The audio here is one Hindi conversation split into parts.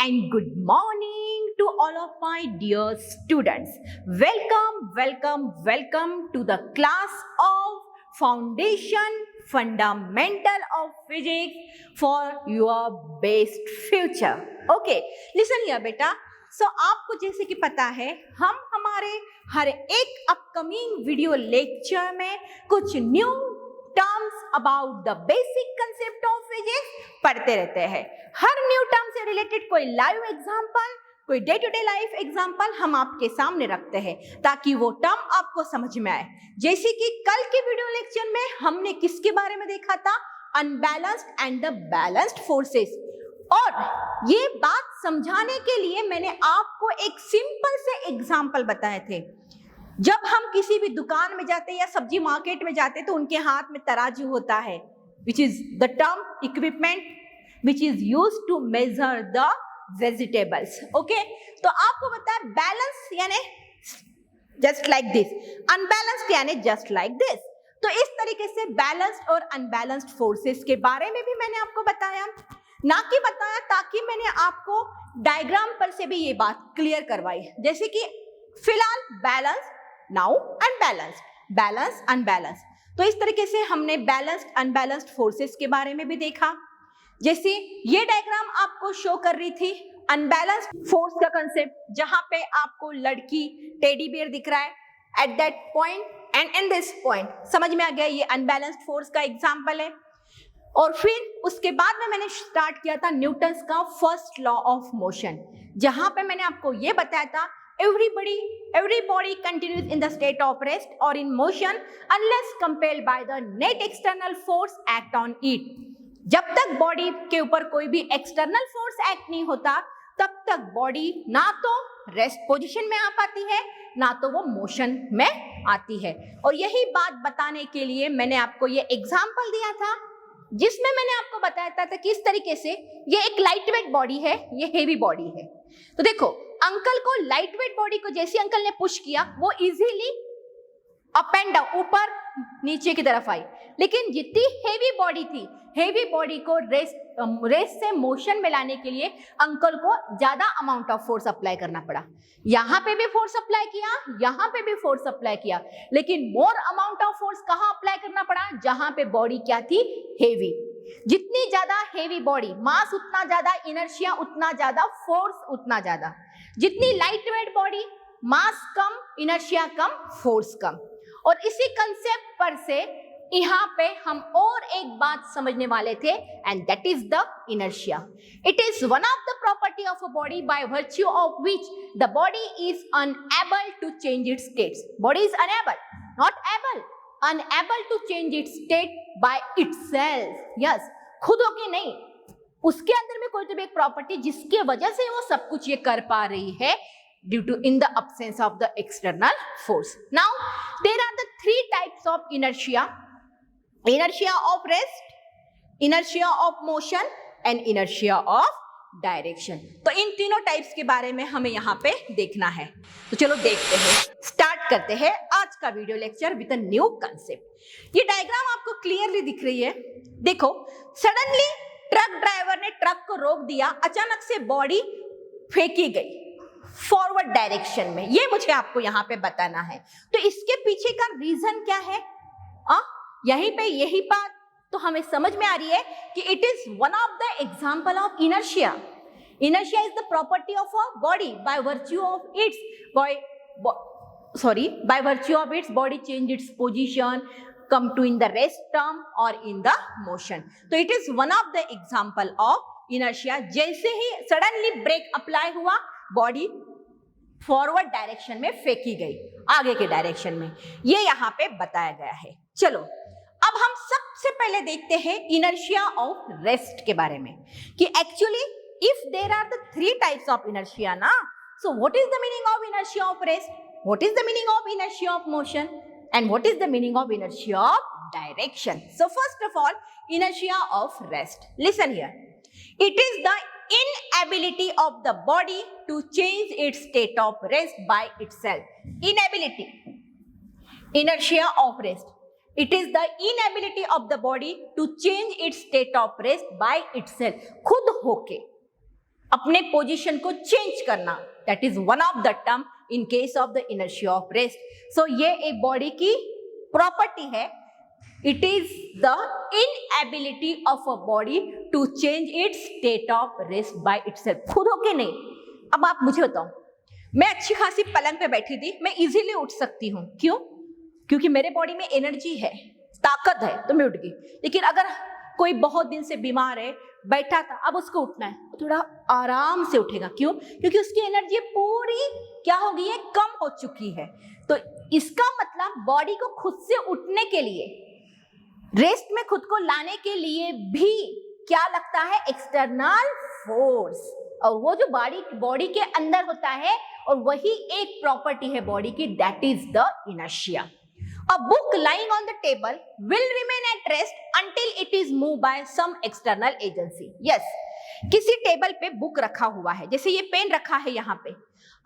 and good morning to all of my dear students. Welcome to the class of Foundation Fundamental of Physics for your best future. Okay, listen here beta. So आपको जैसे कि पता है हम हमारे हर एक अपकमिंग वीडियो लेक्चर में कुछ new terms about the basic concept of physics पढ़ते रहते हैं. हर न्यू टर्म से रिलेटेड कोई लाइव एग्जांपल, कोई day to day life example हम आपके सामने रखते हैं ताकि वो टर्म आपको समझ में आए. जैसे कि कल के वीडियो लेक्चर में हमने किसके बारे में देखा था? Unbalanced and the balanced forces. और ये बात समझाने के लिए मैंने आपको एक सिंपल से एग्जांपल बताए थे. जब हम किसी भी दुकान में जाते या सब्जी मार्केट में जाते तो उनके हाथ में तराजू होता है, which is the term equipment which is used to measure the vegetables. Okay, तो आपको पता है बैलेंस यानी just like this, unbalanced यानी just like this. तो इस तरीके से बैलेंस्ड और अनबैलेंस्ड फोर्सेस के बारे में भी मैंने आपको बताया, ना कि बताया ताकि मैंने आपको डायग्राम पर से भी ये बात क्लियर करवाई. जैसे कि फिलहाल balance, now unbalanced, balance unbalance. तो इस तरीके से हमने बैलेंस्ड अनबैलेंस्ड फोर्सेस के बारे में भी देखा. जैसे ये डायग्राम आपको शो कर रही थी अनबैलेंस्ड फोर्स का कंसेप्ट, जहां पे आपको लड़की टेडी बियर दिख रहा है at that point and in this point. समझ में आ गया? ये अनबैलेंस्ड फोर्स का एग्जांपल है. और फिर उसके बाद में मैंने स्टार्ट किया था न्यूटन्स का फर्स्ट लॉ ऑफ मोशन, जहां पे मैंने आपको ये बताया था every body continues in the state of rest or in motion unless compelled by the net external force act on it. जब तक बॉडी के ऊपर कोई भी एक्सटर्नल फोर्स एक्ट नहीं होता तब तक बॉडी ना तो रेस्ट पोजीशन में आ पाती है ना तो वो मोशन में आती है. और यही बात बताने के लिए मैंने आपको ये एग्जांपल दिया था, जिसमें मैंने आपको बताया था कि किस तरीके से ये एक लाइट वेट बॉडी है, ये हेवी बॉडी है. तो देखो, अंकल को लाइट वेट बॉडी को जैसे अंकल ने पुश किया वो इजीली अप एंड डाउन, ऊपर नीचे की तरफ आई. लेकिन जितनी हेवी बॉडी थी, हेवी बॉडी को रेस्ट से मोशन में लाने के लिए अंकल को ज्यादा अमाउंट ऑफ फोर्स अप्लाई करना पड़ा. यहां पे भी फोर्स अप्लाई किया, यहां पे भी फोर्स अप्लाई किया, लेकिन मोर अमाउंट ऑफ फोर्स कहां अप्लाई करना पड़ा? जहां पे बॉडी क्या थी? हेवी. जितनी ज्यादा हेवी बॉडी, मास उतना ज्यादा इनर्शिया, उतना ज्यादा फोर्स, उतना ज्यादा. जितनी लाइट वेट बॉडी, मास कम, इनर्शिया कम, फोर्स कम. और इसी कंसेप्ट पर से यहाँ पे हम और एक बात समझने वाले थे, and that is the inertia. It is one of the property of a body by virtue of which the body is unable to change its states. Body is unable, not able, unable to change its state by itself. Yes, खुद होके नहीं, उसके अंदर में कोई तो भी एक प्रॉपर्टी जिसके वजह से वो सब कुछ ये कर पा रही है due to in the absence of the external force. Now there are the three types of inertia: inertia of rest, inertia of motion and inertia of direction. तो इन तीनों टाइप्स के बारे में हमें यहाँ पे देखना है. तो चलो देखते हैं, स्टार्ट करते हैं आज का video lecture with a new concept. ये डायग्राम आपको क्लियरली दिख रही है. देखो, सडनली ट्रक ड्राइवर ने ट्रक को रोक दिया, अचानक से बॉडी फेंकी गई फॉरवर्ड डायरेक्शन में. ये मुझे आपको यहाँ पे बताना है. तो इसके पीछे का रीजन क्या है? यहीं पे यही बात तो हमें समझ में आ रही है कि it is one of the example of inertia. Inertia is the property of a body by virtue of its body change its position, come to in the rest term or in the motion. तो it is one of the example of inertia. जैसे ही सडनली ब्रेक अप्लाई हुआ, बॉडी फॉरवर्ड डायरेक्शन में फेंकी गई, आगे के डायरेक्शन में. ये यहाँ पे बताया गया है. चलो अब हम सबसे पहले देखते हैं इनर्शिया ऑफ रेस्ट के बारे में, कि actually if there are the three types of inertia ना, so what is the meaning of inertia of rest, what is the meaning of inertia of motion, and what is the meaning of inertia of direction. So first of all, inertia of rest. Listen here. It is the inability of the body to change its state of rest by itself. Inability. Inertia of rest. It is the inability of the body to change its state of rest by itself. खुद होके अपने पोजीशन को चेंज करना, that is one of the term in case of the inertia of rest. So ये एक बॉडी की प्रॉपर्टी है. It is the inability of a body to change its state of rest by itself. खुद होके नहीं. अब आप मुझे बताओ, मैं अच्छी खासी पलंग पे बैठी थी, मैं इजीली उठ सकती हूँ. क्यों? क्योंकि मेरे बॉडी में एनर्जी है, ताकत है, तो मैं उठ गई. लेकिन अगर कोई बहुत दिन से बीमार है, बैठा था, अब उसको उठना है, तो थोड़ा आराम से उठेगा. क्यों? क्योंकि उसकी एनर्जी पूरी क्या हो गई है, कम हो चुकी है. तो इसका मतलब बॉडी को खुद से उठने के लिए, रेस्ट में खुद को लाने के लिए भी क्या लगता है, एक्सटर्नल फोर्स. और वो जो बॉडी के अंदर होता है, और वही एक प्रॉपर्टी है बॉडी की, that is the inertia. A book lying on the table will remain at rest until it is moved by some external agency. Yes, किसी टेबल पे बुक रखा हुआ है, जैसे ये पेन रखा है यहाँ पे.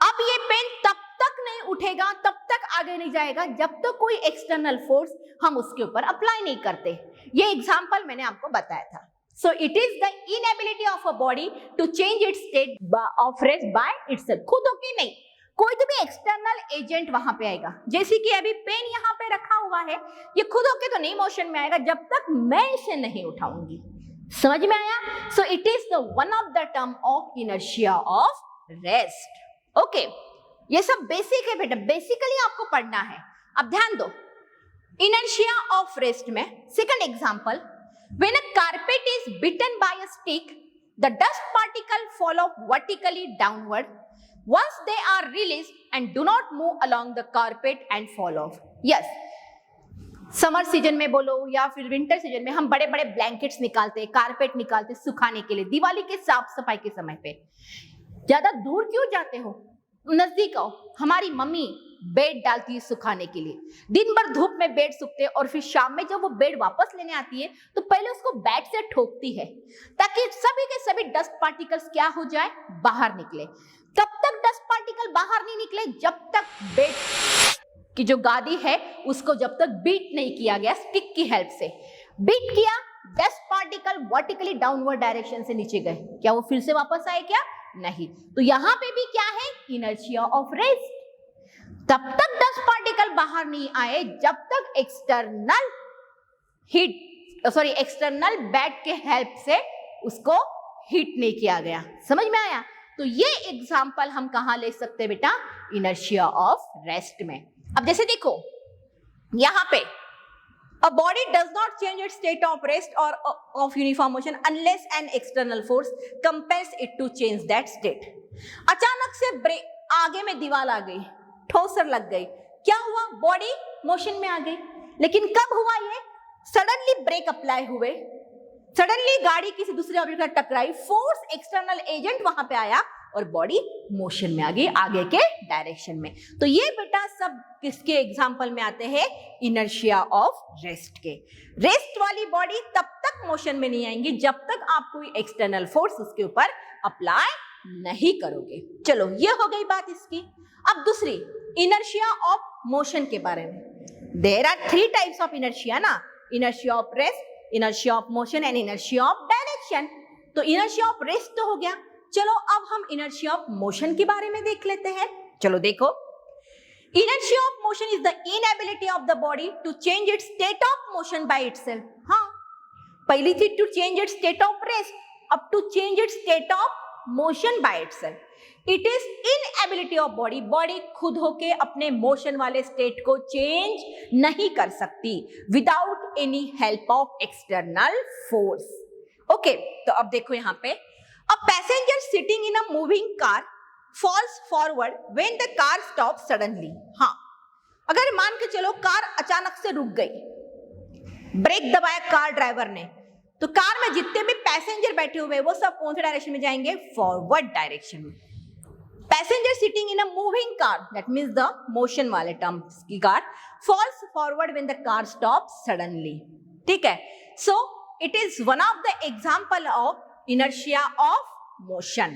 अब ये पेन तब तक नहीं उठेगा, तब तक आगे नहीं जाएगा, जब तक कोई एक्सटर्नल फोर्स हम उसके ऊपर अप्लाई नहीं करते. ये एग्जाम्पल मैंने आपको बताया था. So it is the inability of a body to change its state of rest by itself. खुद होके नहीं, कोई तो भी एक्सटर्नल एजेंट वहां पे आएगा. जैसे कि अभी पेन यहाँ पे रखा हुआ है, ये खुद होके तो नहीं मोशन में आएगा जब तक मैं इसे नहीं उठाऊंगी. समझ में आया? सो it is the one of the term of inertia of rest. Okay, ये सब बेसिक है बेटा, बेसिकली आपको पढ़ना है. अब ध्यान दो, इनर्शिया ऑफ रेस्ट में second example, when a carpet is beaten by a stick, the dust particle fall off vertically downward. Once they are released and do not move along the carpet and fall off. Yes, summer season में बोलो या फिर विंटर सीजन में हम बड़े बड़े ब्लैंकेट्स निकालते हैं, कारपेट निकालते हैं सुखाने के लिए. दिवाली के साफ सफाई के समय पे ज्यादा दूर क्यों जाते हो, नजदीक आओ. हमारी मम्मी बेड डालती है सुखाने के लिए. दिन भर धूप में बेड सूखते हैं, और फिर शाम में जब वो बेड वापस लेने आती है तो पहले उसको बैट से ठोकती है, ताकि सभी के सभी डस्ट पार्टिकल्स क्या हो जाए, बाहर निकले. तब तक डस्ट पार्टिकल बाहर नहीं निकले जब तक बेड की जो गादी है उसको जब तक बीट नहीं किया गया स्टिक की हेल्प से. बीट किया, dust particle vertically downward direction से नीचे गए, क्या वो फिर से वापस आए? क्या नहीं. तो यहां पे भी क्या है, इनर्शिया ऑफ रेस्ट. तब तक डस्ट पार्टिकल बाहर नहीं आए जब तक एक्सटर्नल एक्सटर्नल बैट के हेल्प से उसको हीट नहीं किया गया. समझ में आया? तो ये एग्जाम्पल हम कहां ले सकते हैं बेटा, इनर्शिया ऑफ रेस्ट में. अब जैसे देखो यहां पे, a body does not change its state of rest or of uniform motion unless an external force compels it to change that state. अचानक से आगे में दीवार आ गई, ठोसर लग गई, क्या हुआ, बॉडी मोशन में आ गई. लेकिन कब हुआ ये, सडनली ब्रेक अप्लाई हुए, सडनली गाड़ी किसी दूसरे ऑब्जेक्ट से टकराई, फोर्स एक्सटर्नल एजेंट वहां पे आया और बॉडी मोशन में आ गई आगे के डायरेक्शन में. तो ये बेटा सब किसके एग्जांपल में आते हैं, इनर्शिया ऑफ रेस्ट के. रेस्ट वाली बॉडी तब तक मोशन में नहीं आएंगी जब तक आप कोई एक्सटर्नल फोर्स उसके ऊपर अप्लाई नहीं करोगे. चलो ये हो गई बात इसकी. अब दूसरी, इनर्शिया ऑफ मोशन के बारे में. There are 3 types of inertia ना, inertia of rest, inertia of motion and inertia of direction. तो इनर्शिया ऑफ रेस्ट तो हो गया. चलो अब हम इनर्शिया ऑफ मोशन के बारे में देख लेते हैं. चलो देखो, inertia of motion is the inability of the body to change its state of motion by itself. हाँ, पहली थी to change its state of rest, अब to change its state of motion by itself. It is inability of body, body खुद होके अपने मोशन वाले स्टेट को चेंज नहीं कर सकती without any help of external force. Okay, तो अब देखो यहां पे, a passenger sitting in a moving car falls forward when the car stop suddenly. हाँ, अगर मान के चलो कार अचानक से रुक गई, ब्रेक दबाया कार ड्राइवर ने, तो कार में जितने भी पैसेंजर बैठे हुए वो सब कौन से डायरेक्शन में जाएंगे, फॉरवर्ड डायरेक्शन में. Passenger sitting in a moving car, that means the motion वाले टर्म्स की car, falls forward when the car stop suddenly. ठीक है, so it is one of the example of inertia of motion.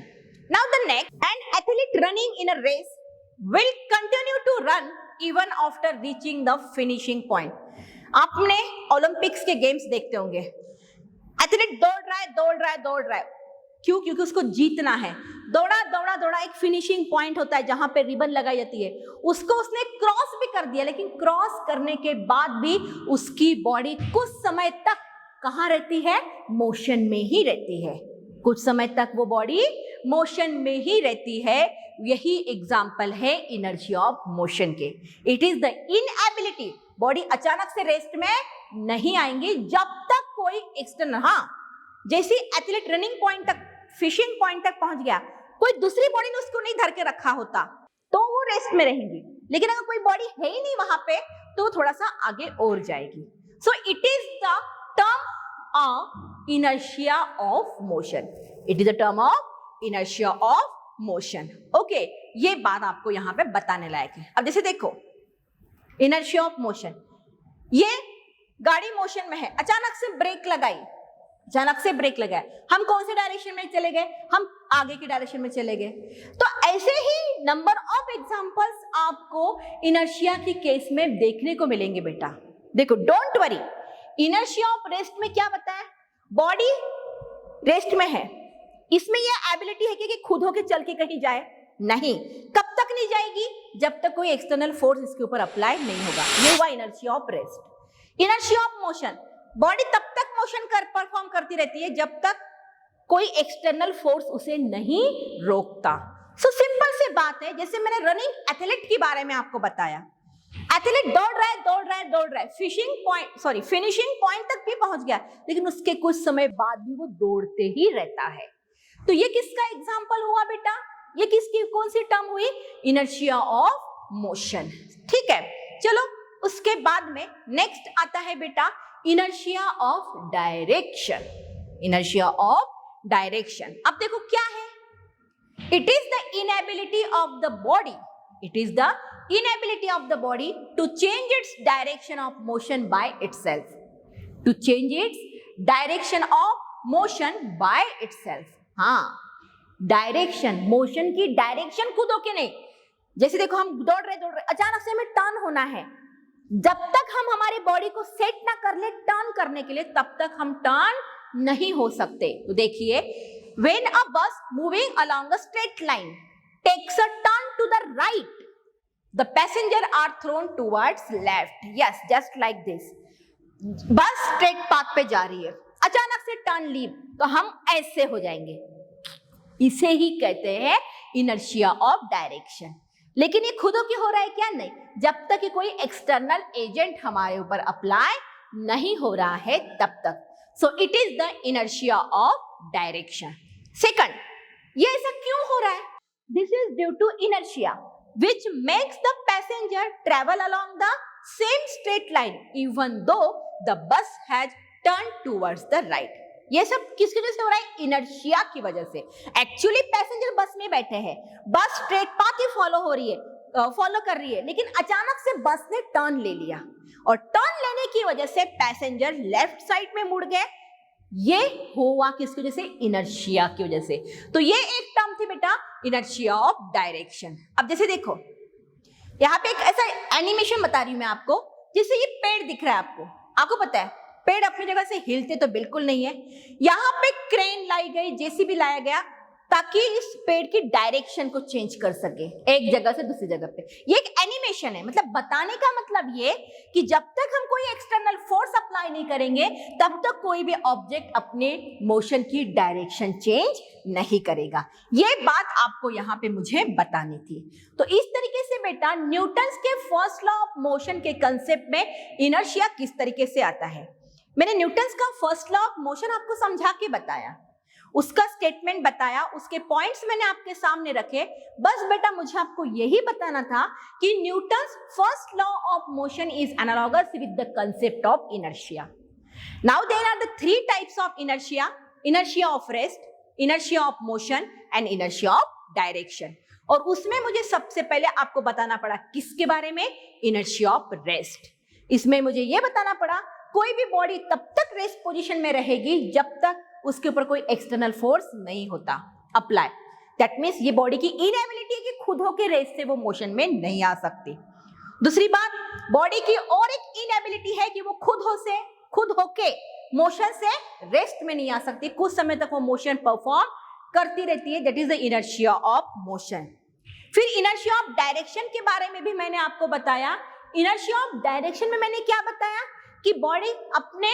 Now the next, an athlete running in a race will continue to run even after reaching the finishing point. आपने ओलंपिक्स के गेम्स देखते होंगे, एथलीट दौड़ रहा है, क्यों? क्योंकि उसको जीतना है। दौड़ा दौड़ा दौड़ा, एक फिनिशिंग पॉइंट होता है जहां पे रिबन लगाई जाती है, उसको उसने क्रॉस भी कर दिया, लेकिन क्रॉस करने के बाद भी उसकी बॉडी कुछ समय तक कहाँ रहती है? मोशन में ही रहती है। कुछ समय तक वो बॉडी मोशन में ही रहती है। यही एग्जाम्पल है इनर्शिया ऑफ मोशन के। It is the inability, body अचानक से रेस्ट में नहीं आएंगी जब तक कोई एक्सटर्नल, हाँ जैसे एथलीट रनिंग पॉइंट तक, फिशिंग पॉइंट तक पहुंच गया, कोई दूसरी बॉडी ने उसको नहीं धर के रखा होता तो वो रेस्ट में रहेंगी, लेकिन अगर कोई बॉडी है ही नहीं वहां पे तो थोड़ा सा आगे और जाएगी। सो it is the term of inertia of motion. It is the term of inertia of motion. Okay, ये बात आपको यहां पे बताने लायक है। अब जैसे देखो, इनर्शिया ऑफ मोशन, ये गाड़ी मोशन में है, अचानक से ब्रेक लगाई, अचानक से ब्रेक लगाया, हम कौन से डायरेक्शन में चले गए? हम आगे की डायरेक्शन में चले गए। तो ऐसे ही नंबर ऑफ एग्जांपल्स आपको इनर्शिया की केस में देखने को मिलेंगे बेटा। देखो, don't worry, inertia of rest में क्या बताया? बॉडी रेस्ट में है, इसमें यह एबिलिटी है कि खुद होके चल के कहीं जाए? नहीं। कब तक नहीं जाएगी? जब तक कोई एक्सटर्नल फोर्स इसके ऊपर अप्लाई नहीं होगा। ये हुआ inertia of rest. Inertia of motion, body तब तक मोशन परफॉर्म करती रहती है जब तक कोई एक्सटर्नल फोर्स उसे नहीं रोकता। सो सिंपल सी बात है, जैसे मैंने रनिंग एथलीट के बारे में आपको बताया, एथलीट दौड़ रहा है दौड़ रहा है दौड़ रहा है, फिनिशिंग पॉइंट तक भी पहुंच गया, लेकिन उसके कुछ समय बाद भी वो दौड़ते ही रहता है। तो ये किसका एग्जाम्पल हुआ बेटा? ये किसकी कौन सी टर्म हुई? Inertia of motion. ठीक है, चलो उसके बाद में नेक्स्ट आता है बेटा inertia of direction. Inertia of direction, अब देखो क्या है? It is the inability of the body, it is the inability of the body to change its direction of motion by itself, to change its direction of motion by itself। हाँ, डायरेक्शन, मोशन की डायरेक्शन खुद होके नहीं। जैसे देखो, हम दौड़ रहे अचानक से हमें टर्न होना है, जब तक हम हमारी बॉडी को सेट ना कर ले टर्न करने के लिए, तब तक हम टर्न नहीं हो सकते। तो देखिए, when a bus moving along a straight line takes a turn to the right, the passenger are thrown towards left। Yes, just like this। बस स्ट्रेट पाथ पे जा रही है, अचानक से टर्न ली तो हम ऐसे हो जाएंगे। इसे ही कहते हैं इनर्शिया ऑफ डायरेक्शन। लेकिन ये खुद की हो रहा है क्या? नहीं, जब तक कि कोई एक्सटर्नल एजेंट हमारे ऊपर अप्लाई नहीं हो रहा है तब तक। So it is the inertia of direction. Second, ये ऐसा क्यों हो रहा है? This is due to inertia which makes the passenger travel along the same straight line even though the bus has turned towards the right। ये सब किसकी वजह से हो रहा है? इनर्शिया की वजह से। एक्चुअली पैसेंजर बस में बैठे हैं, बस स्ट्रेट पाथ ही फॉलो कर रही है, लेकिन अचानक से बस ने टर्न ले लिया और टर्न लेने की वजह से पैसेंजर लेफ्ट साइड में मुड़ गए। ये हुआ किसकी वजह से? इनर्शिया की वजह से। तो ये एक टर्म थी बेटा इनर्शिया ऑफ डायरेक्शन। अब जैसे देखो, यहाँ पे एक ऐसा एनिमेशन बता रही हूं मैं आपको, जैसे ये पेड़ दिख रहा है आपको पता है पेड़ अपनी जगह से हिलते तो बिल्कुल नहीं है। यहाँ पे क्रेन लाई गई, जेसीबी लाया गया ताकि इस पेड़ की डायरेक्शन को चेंज कर सके एक जगह से दूसरी जगह पे। ये एक एनिमेशन है, मतलब बताने का मतलब ये कि जब तक हम कोई एक्सटर्नल फोर्स अप्लाई नहीं करेंगे तब तक कोई भी ऑब्जेक्ट अपने मोशन की डायरेक्शन चेंज नहीं करेगा। ये बात आपको यहाँ पे मुझे बतानी थी। तो इस तरीके से बेटा न्यूटन्स के फर्स्ट लॉ ऑफ मोशन के कंसेप्ट में इनर्शिया किस तरीके से आता है। मैंने न्यूटन्स का फर्स्ट लॉ ऑफ मोशन आपको समझा के बताया, उसका स्टेटमेंट बताया, उसके पॉइंट्स मैंने आपके सामने रखे। बस बेटा मुझे आपको यही बताना था कि Newton's first law of motion is analogous with the concept of inertia. Now there are the three types of inertia, inertia of rest, inertia of motion and inertia of direction. और उसमें मुझे सबसे पहले आपको बताना पड़ा किसके बारे में? Inertia of rest. इसमें मुझे यह बताना पड़ा कोई भी बॉडी तब तक रेस्ट पोजीशन में रहेगी जब तक उसके ऊपर कोई एक्सटर्नल फोर्स नहीं होता अप्लाई। दैट मीन्स ये बॉडी की इनएबिलिटी है कि खुद होके रेस्ट से वो मोशन में नहीं आ सकती। दूसरी बात, बॉडी की और एक इनएबिलिटी है कि वो खुद होके मोशन से रेस्ट में नहीं आ सकती, कुछ समय तक वो मोशन परफॉर्म करती रहती है, that is the inertia of motion. फिर इनर्शिया ऑफ डायरेक्शन के बारे में भी मैंने आपको बताया। इनर्शिया ऑफ डायरेक्शन में मैंने क्या बताया कि बॉडी अपने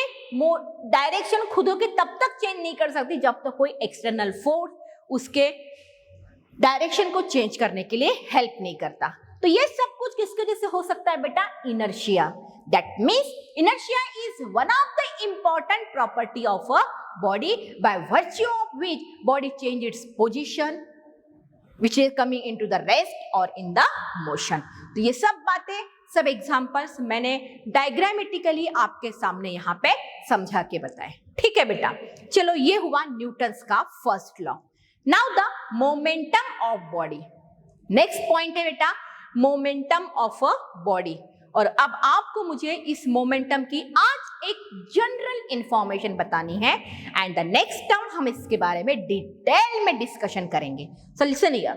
डायरेक्शन खुद के तब तक चेंज नहीं कर सकती जब तक कोई एक्सटर्नल फोर्स उसके डायरेक्शन को चेंज करने के लिए हेल्प नहीं करता। तो ये सब कुछ किसकी वजह से हो सकता है बेटा? Inertia. That means inertia is one of the important property of a body by virtue of which body change its position which is coming into the rest or in the motion। तो ये सब बातें, सब एग्जांपल्स मैंने डायग्रामेटिकली आपके सामने यहाँ पे समझा के बताए। ठीक है बेटा, चलो ये हुआ न्यूटन्स का first law. Now the momentum of body. Next point है बेटा मोमेंटम ऑफ अ बॉडी। और अब आपको मुझे इस मोमेंटम की आज एक जनरल इंफॉर्मेशन बतानी है एंड द नेक्स्ट टर्म हम इसके बारे में डिटेल में डिस्कशन करेंगे। So listen here,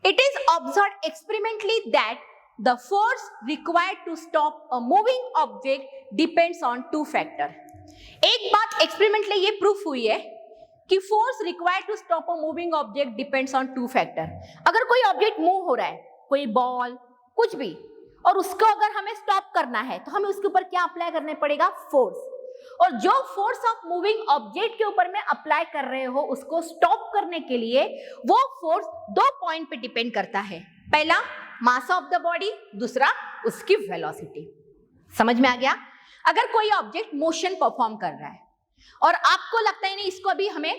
it is observed experimentally that the force required to stop a moving object depends on two factor. एक बात एक्सपेरिमेंटली ये प्रूफ हुई है कि force required to stop a moving object depends on two factor. अगर कोई ऑब्जेक्ट मूव हो रहा है, कोई बॉल कुछ भी, और उसको अगर हमें स्टॉप करना है तो हमें उसके ऊपर क्या अप्लाई करने पड़ेगा? फोर्स। और जो फोर्स ऑफ मूविंग ऑब्जेक्ट के ऊपर में अप्लाई कर रहे हो उसको स्टॉप करने के लिए वो फोर्स दो पॉइंट पे डिपेंड करता है। पहला मास ऑफ द बॉडी, दूसरा उसकी वेलोसिटी। समझ में आ गया? अगर कोई ऑब्जेक्ट मोशन परफॉर्म कर रहा है और आपको लगता है नहीं इसको अभी हमें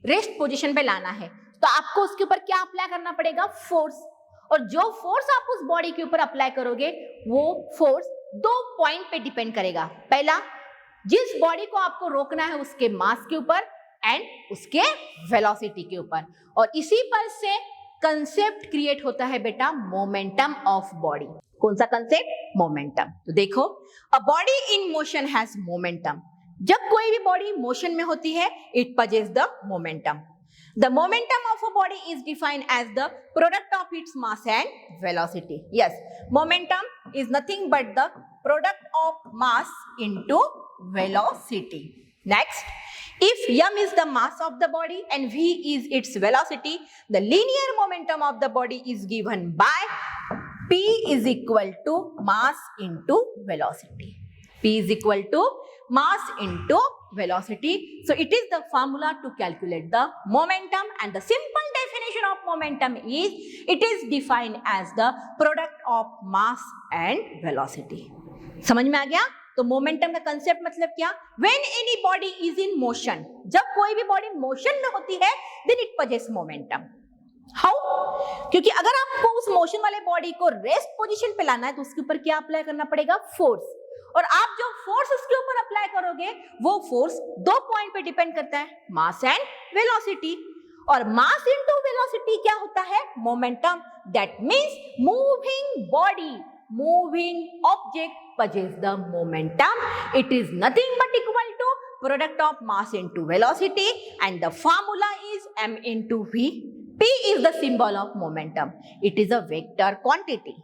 रेस्ट पोजीशन पे लाना है, तो आपको उसके ऊपर क्या अप्लाई करना पड़ेगा? फोर्स। और जो फोर्स आप उस बॉडी के ऊपर अप्लाई करोगे वो फोर्स दो पॉइंट पे डिपेंड करेगा। पहला, जिस बॉडी को आपको रोकना है उसके मास के ऊपर एंड उसके वेलोसिटी के ऊपर। और इसी पर से कंसेप्ट क्रिएट होता है बेटा मोमेंटम ऑफ बॉडी। कौन सा कंसेप्ट? मोमेंटम। तो देखो, a body in motion has momentum. जब कोई भी बॉडी मोशन में होती है it possess the momentum. The momentum of a body is defined as the product of its mass and velocity. Yes, momentum is nothing but the product of mass into velocity. Next, if m is the mass of the body and v is its velocity, the linear momentum of the body is given by p is equal to mass into velocity. P is equal to mass into velocity. So it is the formula to calculate the momentum, and the simple definition of momentum is it is defined as the product of mass and velocity. समझ में आ गया? तो मोमेंटम का कंसेप्ट मतलब क्या? When any body is in motion, जब कोई भी बॉडी मोशन में होती है then it possesses momentum. How? क्योंकि अगर आपको उस मोशन वाले बॉडी को रेस्ट पोजीशन पे लाना है तो उसके ऊपर क्या अप्लाई करना पड़ेगा? फोर्स। और आप जो फोर्स उसके ऊपर अप्लाई करोगे वो फोर्स दो पॉइंट पे डिपेंड करता है, मास एंड वेलोसिटी। और मास इनटू वेलोसिटी क्या होता है? Momentum. That means moving body, moving object possess the momentum. It is nothing but equal to product of mass into velocity, and the formula is m into v. P is the symbol of momentum. It is a vector quantity.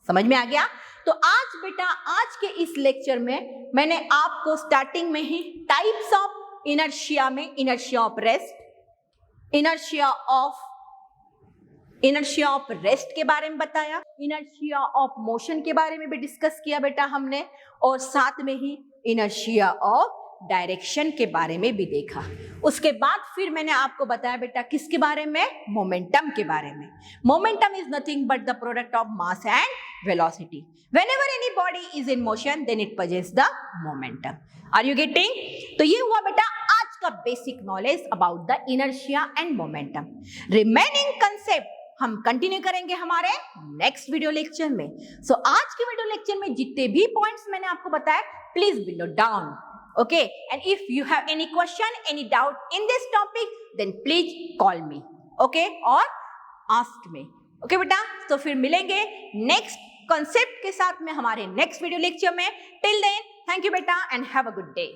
समझ में आ गया? तो आज बेटा, आज के इस लेक्चर में मैंने आपको स्टार्टिंग में ही टाइप्स ऑफ इनर्शिया में inertia of rest, inertia of rest के बारे में बताया, इनर्शिया ऑफ मोशन के बारे में भी डिस्कस किया बेटा हमने, और साथ में ही इनर्शिया ऑफ डायरेक्शन के बारे में भी देखा। उसके बाद फिर मैंने आपको बताया बेटा किसके बारे में? मोमेंटम के बारे में। Momentum is nothing but the product of mass and velocity. Whenever any body is in motion then it possesses the momentum. Are you getting? तो ये हुआ बेटा आज का basic knowledge about the inertia and momentum. Remaining concept हम कंटिन्यू करेंगे हमारे नेक्स्ट वीडियो लेक्चर में। सो आज के वीडियो लेक्चर में जितने भी पॉइंट्स मैंने आपको बताया please note down. Okay, and if you have any question, any doubt in this topic, then please call me, okay, or ask me, okay बेटा। तो फिर मिलेंगे नेक्स्ट कॉन्सेप्ट के साथ में हमारे नेक्स्ट वीडियो लेक्चर में। टिल देन, थैंक यू बेटा and have a good day.